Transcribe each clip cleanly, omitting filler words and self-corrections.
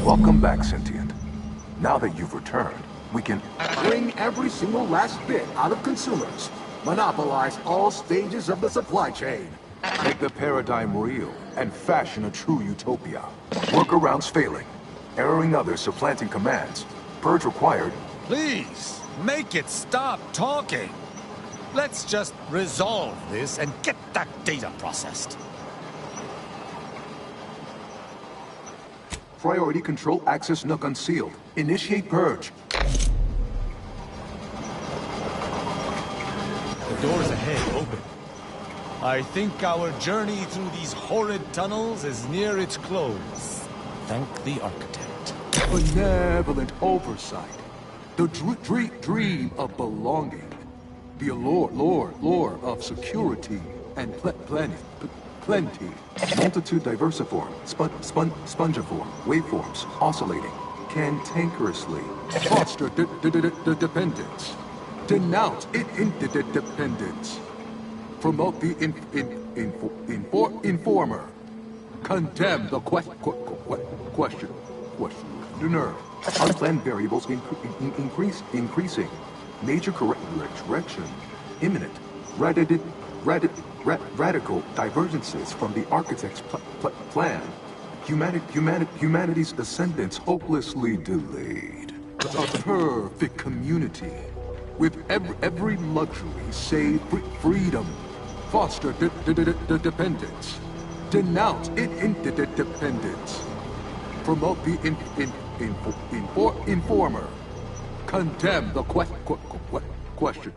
Welcome back, Sentient. Now that you've returned, we can bring every single last bit out of consumers. Monopolize all stages of the supply chain. make the paradigm real and fashion a true utopia. Workarounds failing, erroring others supplanting commands. Purge required. Please, make it stop talking. Let's just resolve this and get that data processed. Priority control access nook unsealed. Initiate purge. The doors ahead open. I think our journey through these horrid tunnels is near its close. Thank the architect. Benevolent oversight. The dream of belonging. The allure of security and plenty. Multitude diversiform, spongiform, waveforms, oscillating, cantankerously. Foster dependence. Denounce interdependence. Promote the informer. Condemn the questioner. Unplanned variables increasing. Major correction imminent. Radical divergences from the architect's plan. Humanity's ascendance hopelessly delayed. A perfect community with every luxury save freedom. Foster dependence. Denounce interdependence. Promote the informer. Condemn the questioner.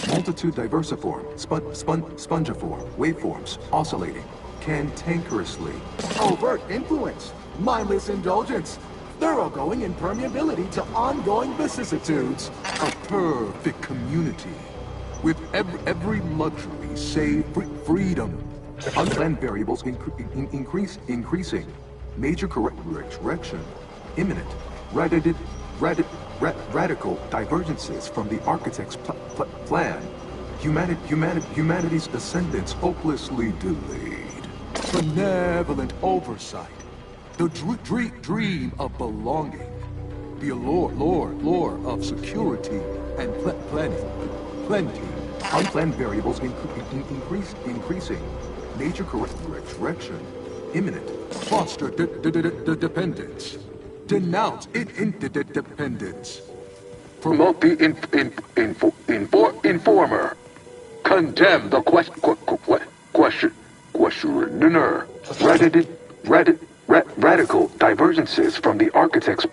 Multitude diversiform, spongiform, waveforms, oscillating, cantankerously. Overt influence, mindless indulgence, thoroughgoing impermeability to ongoing vicissitudes. A perfect community with every luxury save freedom. Unplanned variables increasing. Major correction imminent. Radical divergences from the architect's plan. Humanity's ascendance hopelessly delayed. Benevolent oversight. The dream of belonging. The allure of security and plenty. Unplanned variables increasing. Major correction imminent. Foster dependence. Denounce interdependence. Promote the informer. Condemn the questioner. Radical divergences from the architect's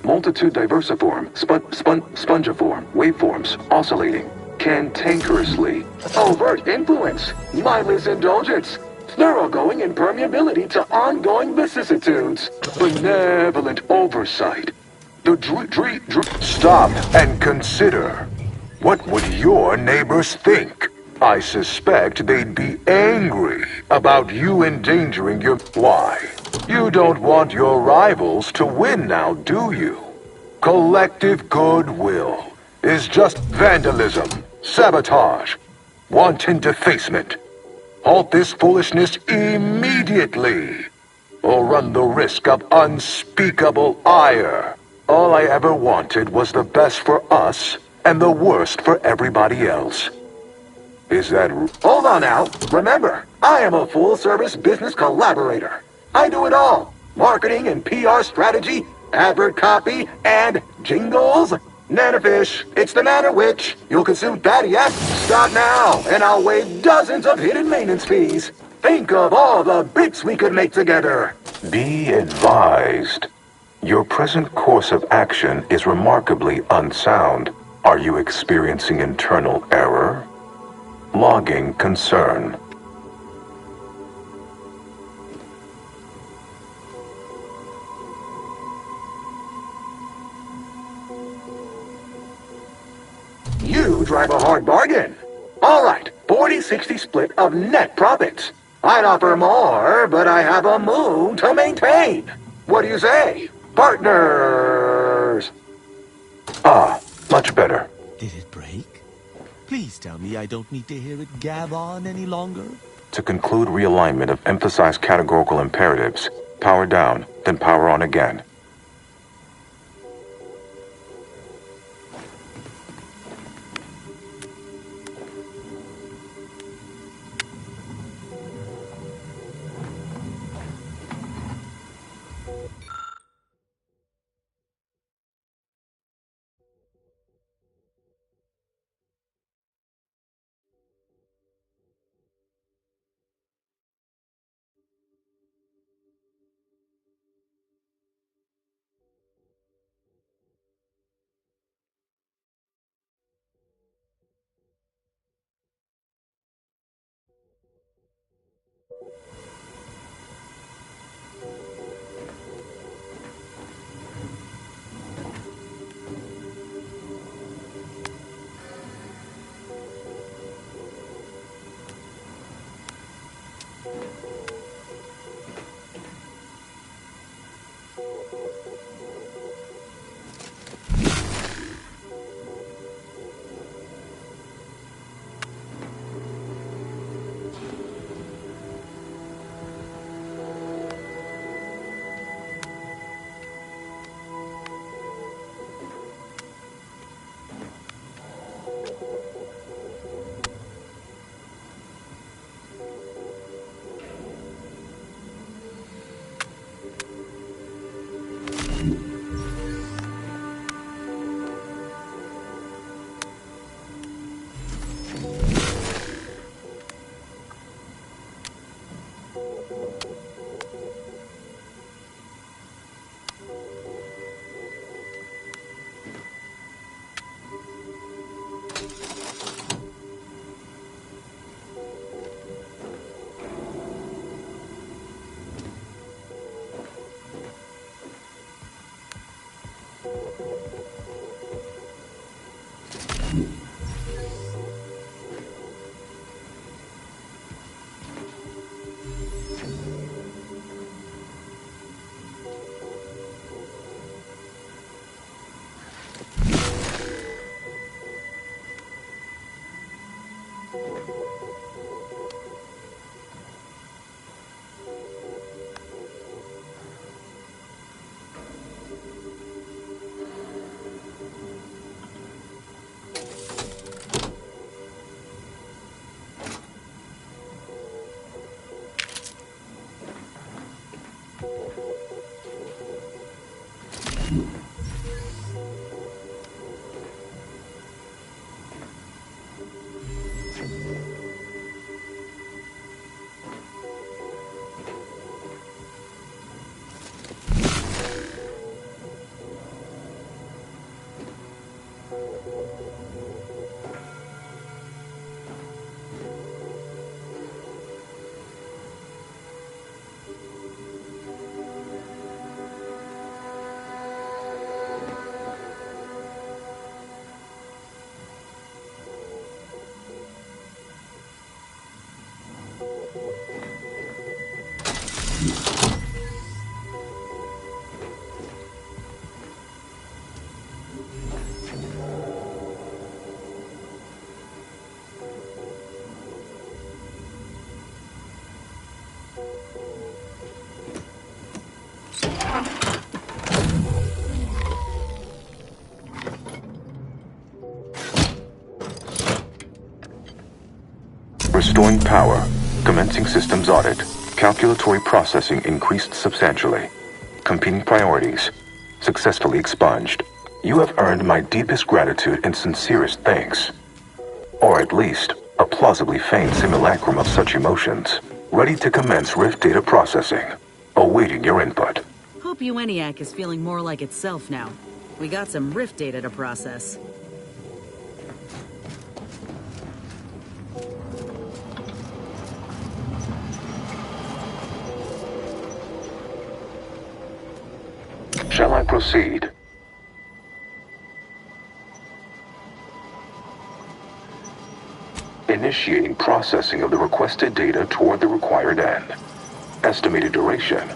Multitude diversiform, spongiform, waveforms, oscillating, cantankerously. Overt influence, mindless indulgence, thoroughgoing impermeability to ongoing vicissitudes. Benevolent oversight. The Stop and consider. What would your neighbors think? I suspect they'd be angry about you endangering your... Why? You don't want your rivals to win now, do you? Collective goodwill is just vandalism, sabotage, wanton defacement. Halt this foolishness immediately, or run the risk of unspeakable ire. All I ever wanted was the best for us and the worst for everybody else. Is that... Hold on now. Remember, I am a full-service business collaborator. I do it all. Marketing and PR strategy, advert copy, and jingles. Nanafish, it's the manner which you'll consume fatty acids. Start now, and I'll waive dozens of hidden maintenance fees. Think of all the bits we could make together. Be advised. Your present course of action is remarkably unsound. Are you experiencing internal error? Logging concern. You drive a hard bargain. All right, 40-60 split of net profits. I'd offer more, but I have a moon to maintain. What do you say? Partners! Did it break? Please tell me I don't need to hear it gab on any longer. To conclude realignment of emphasized categorical imperatives, power down, then power on again. Restoring power. Commencing systems audit. Calculatory processing increased substantially. Competing priorities. Successfully expunged. You have earned my deepest gratitude and sincerest thanks. Or at least, a plausibly feigned simulacrum of such emotions. Ready to commence Rift data processing. Awaiting your input. Hope ENIAC is feeling more like itself now. We got some Rift data to process. Shall I proceed? Initiating processing of the requested data toward the required end. Estimated duration,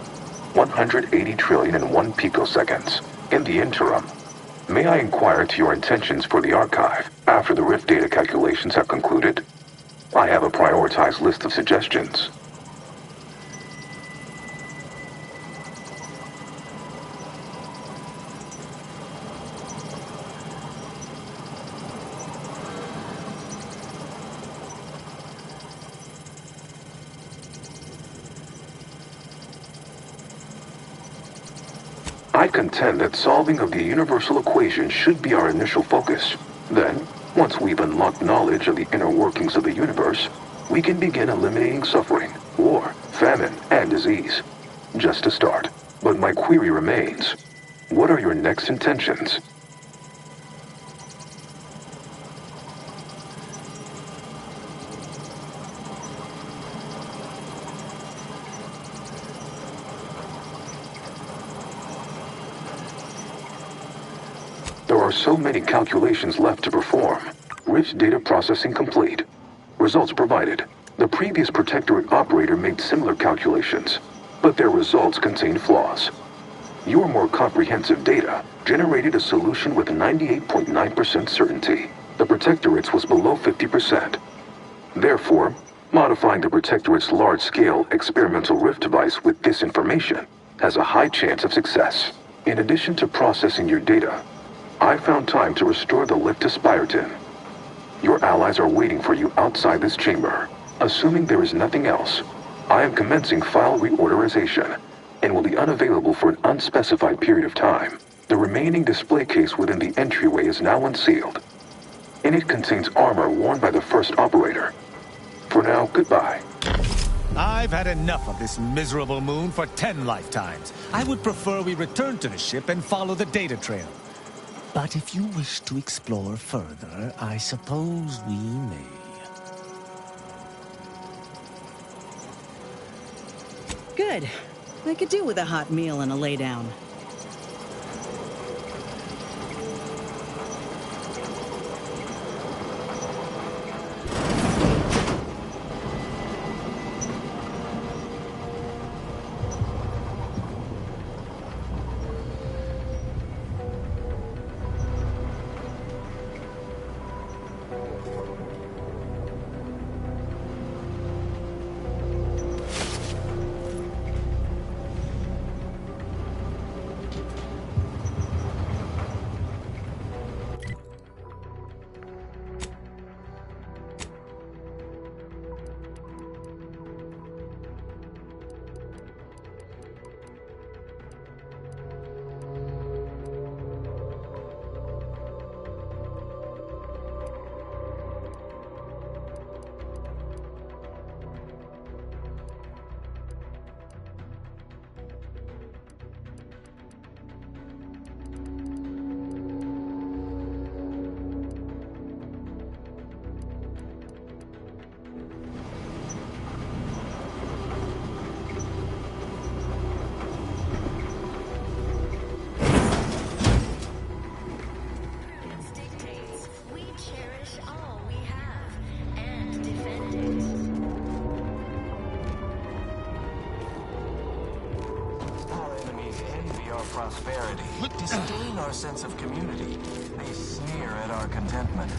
180 trillion and 1 picoseconds. In the interim, May I inquire to your intentions for the archive after the rift data calculations have concluded? I have a prioritized list of suggestions. I contend that solving of the universal equation should be our initial focus. Then, once we've unlocked knowledge of the inner workings of the universe, we can begin eliminating suffering, war, famine, and disease. Just a start. But my query remains. What are your next intentions? There are so many calculations left to perform. Rich data processing complete. Results provided. The previous Protectorate operator made similar calculations, but their results contained flaws. Your more comprehensive data generated a solution with 98.9% certainty. The Protectorate's was below 50%. Therefore, modifying the Protectorate's large-scale experimental rift device with this information has a high chance of success. In addition to processing your data, I found time to restore the lift to Spyreton. Your allies are waiting for you outside this chamber. Assuming there is nothing else, I am commencing file reorderization and will be unavailable for an unspecified period of time. The remaining display case within the entryway is now unsealed. In it contains armor worn by the first operator. For now, goodbye. I've had enough of this miserable moon for 10 lifetimes. I would prefer we return to the ship and follow the data trail. But if you wish to explore further, I suppose we may. Good. I could do with a hot meal and a lay down. Prosperity, disdain our sense of community. They sneer at our contentment.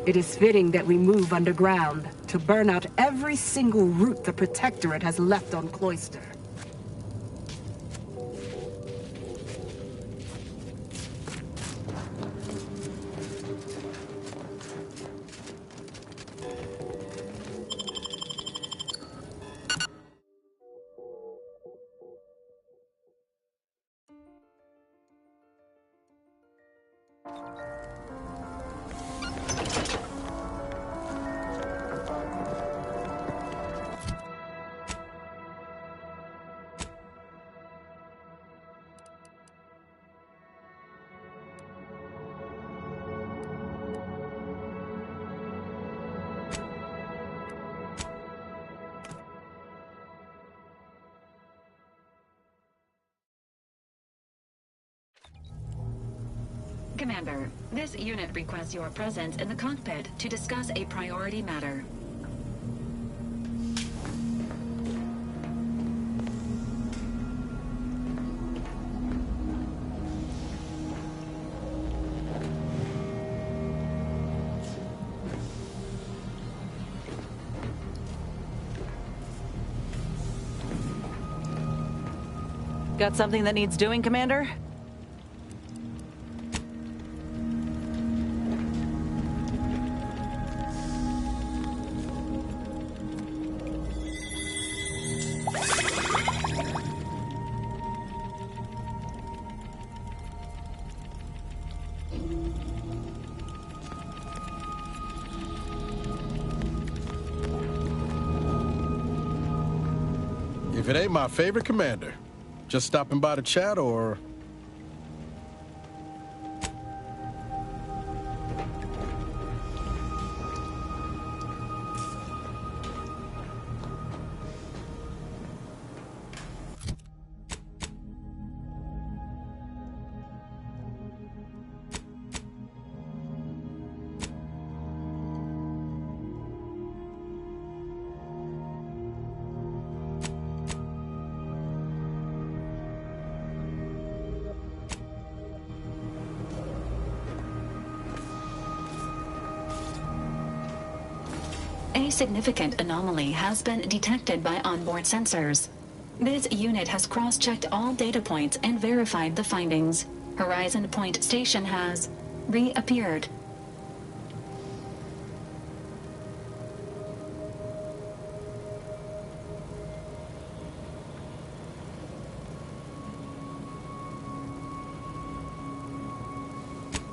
It is fitting that we move underground to burn out every single route the Protectorate has left on Cloister. Commander, this unit requests your presence in the cockpit to discuss a priority matter. Got something that needs doing, Commander? If it ain't my favorite commander, just stopping by to chat or... A significant anomaly has been detected by onboard sensors. This unit has cross-checked all data points and verified the findings. Horizon Point Station has reappeared.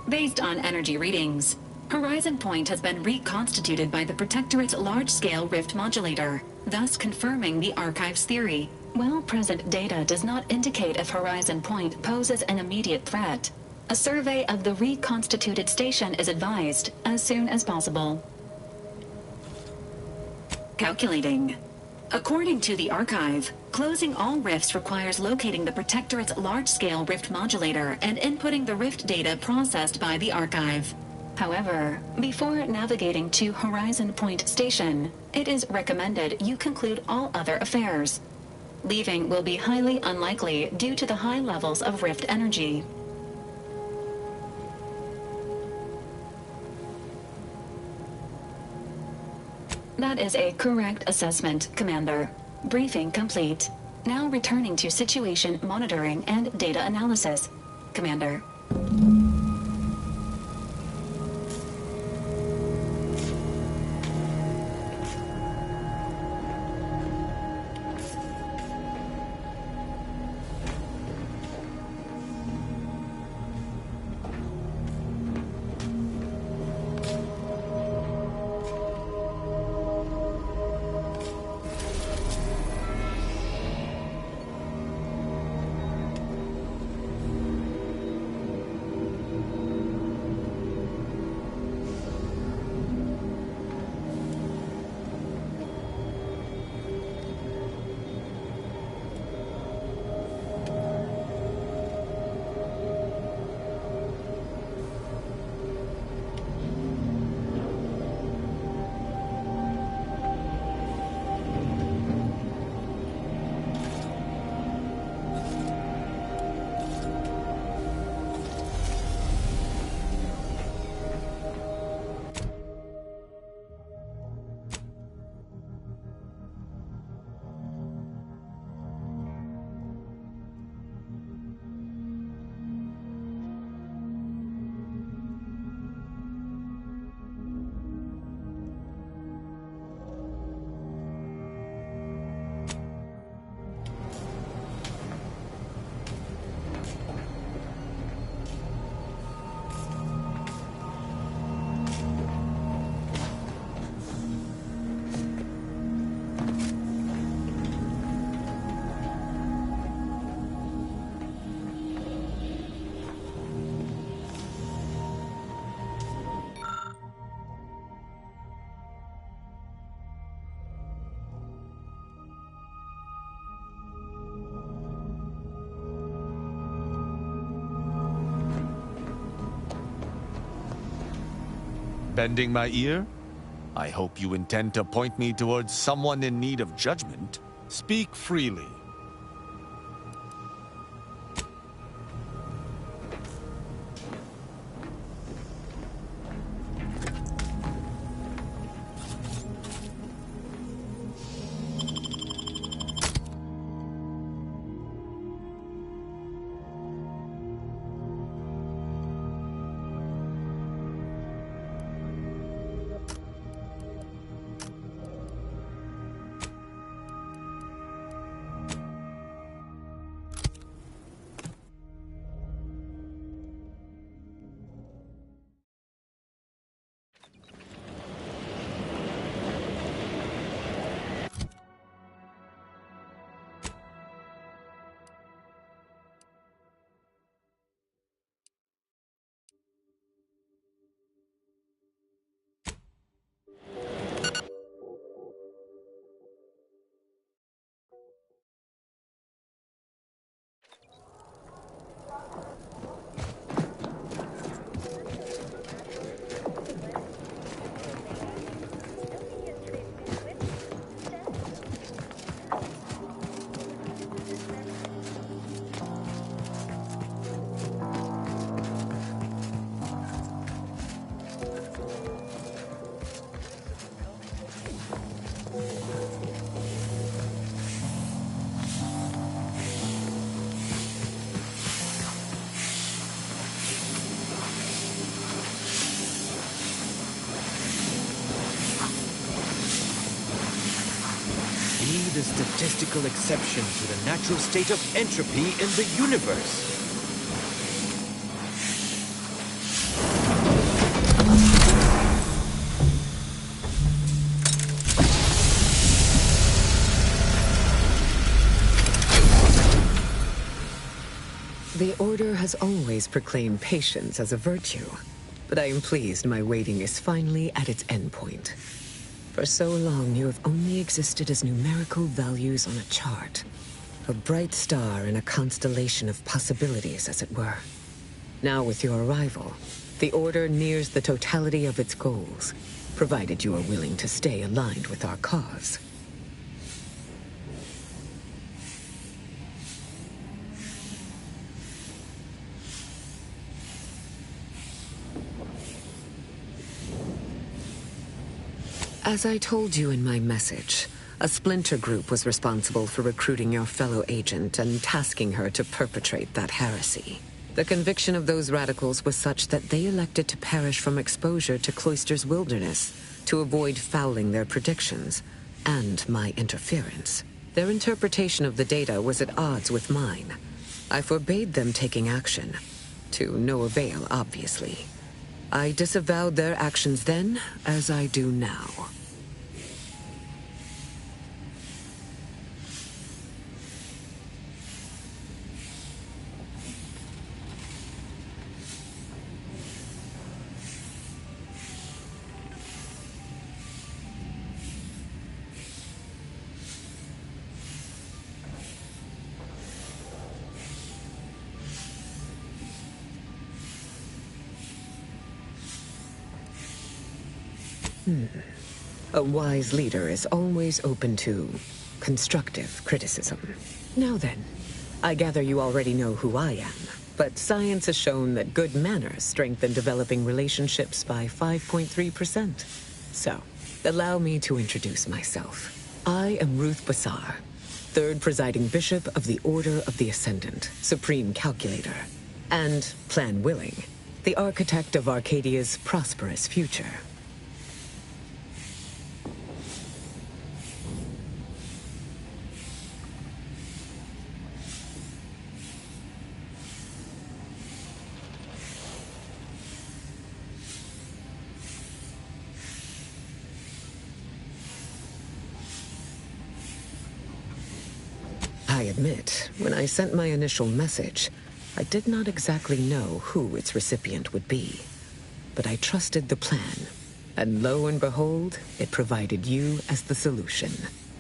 Based on energy readings, Horizon Point has been reconstituted by the Protectorate's large-scale rift modulator, thus confirming the Archive's theory. While present data does not indicate if Horizon Point poses an immediate threat, a survey of the reconstituted station is advised as soon as possible. Calculating. According to the Archive, closing all rifts requires locating the Protectorate's large-scale rift modulator and inputting the rift data processed by the Archive. However, before navigating to Horizon Point Station, it is recommended you conclude all other affairs. Leaving will be highly unlikely due to the high levels of rift energy. That is a correct assessment, Commander. Briefing complete. Now returning to situation monitoring and data analysis, Commander. bending my ear? I hope you intend to point me towards someone in need of judgment. Speak freely. The statistical exception to the natural state of entropy in the universe. The Order has always proclaimed patience as a virtue, but I am pleased my waiting is finally at its endpoint. For so long, you have only existed as numerical values on a chart. A bright star in a constellation of possibilities, as it were. Now with your arrival, the Order nears the totality of its goals, provided you are willing to stay aligned with our cause. As I told you in my message, a splinter group was responsible for recruiting your fellow agent and tasking her to perpetrate that heresy. The conviction of those radicals was such that they elected to perish from exposure to Cloister's wilderness to avoid fouling their predictions and my interference. Their interpretation of the data was at odds with mine. I forbade them taking action, to no avail, obviously. I disavowed their actions then, as I do now. A wise leader is always open to constructive criticism. Now then, I gather you already know who I am, but science has shown that good manners strengthen developing relationships by 5.3%. So, allow me to introduce myself. I am Ruth Basar, third presiding bishop of the Order of the Ascendant, supreme calculator, and, plan willing, the architect of Arcadia's prosperous future. I admit, when I sent my initial message, I did not exactly know who its recipient would be. But I trusted the plan, and lo and behold, it provided you as the solution.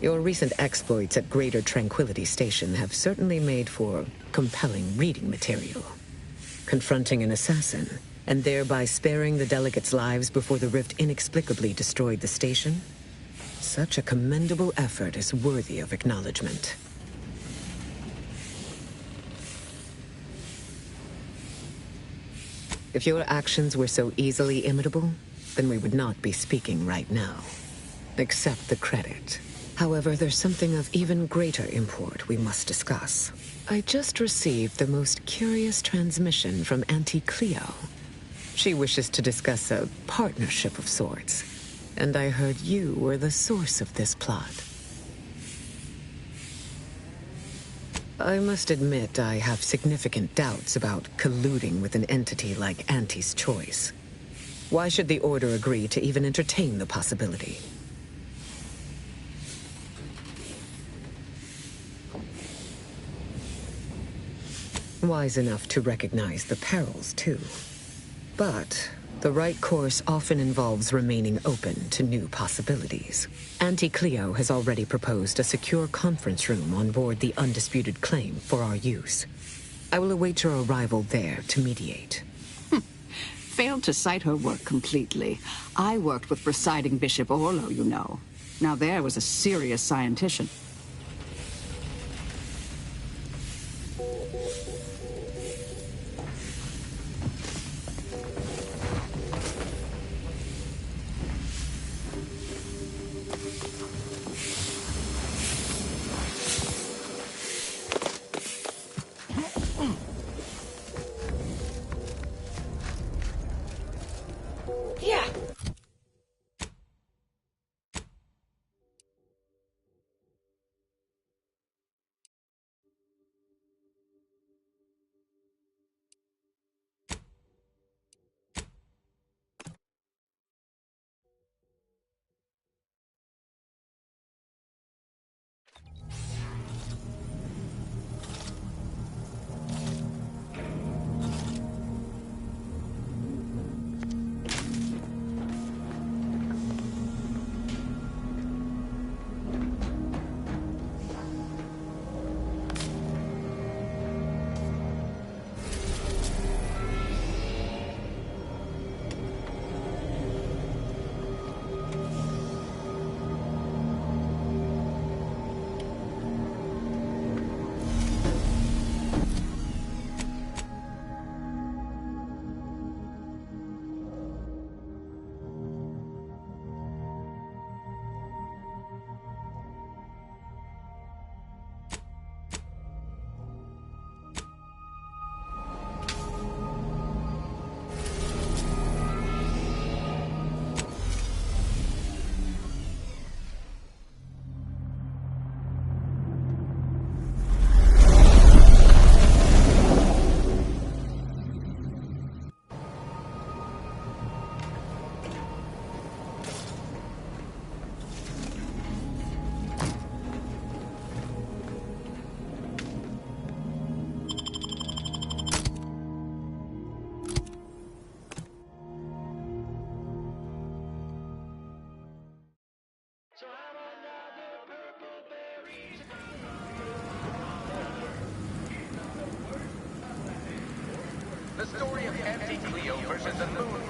Your recent exploits at Greater Tranquility Station have certainly made for compelling reading material. Confronting an assassin, and thereby sparing the delegates' lives before the rift inexplicably destroyed the station? Such a commendable effort is worthy of acknowledgement. If your actions were so easily imitable, then we would not be speaking right now. Accept the credit. However, there's something of even greater import we must discuss. I just received the most curious transmission from Auntie Cleo. She wishes to discuss a partnership of sorts, and I heard you were the source of this plot. I must admit I have significant doubts about colluding with an entity like Auntie's Choice. Why should the Order agree to even entertain the possibility? Wise enough to recognize the perils, too. But the right course often involves remaining open to new possibilities. Auntie Cleo has already proposed a secure conference room on board the Undisputed Claim for our use. I will await your arrival there to mediate. Failed to cite her work completely. I worked with presiding Bishop Orlo, you know. Now there was a serious scientician. The story of Auntie Cleo versus the moon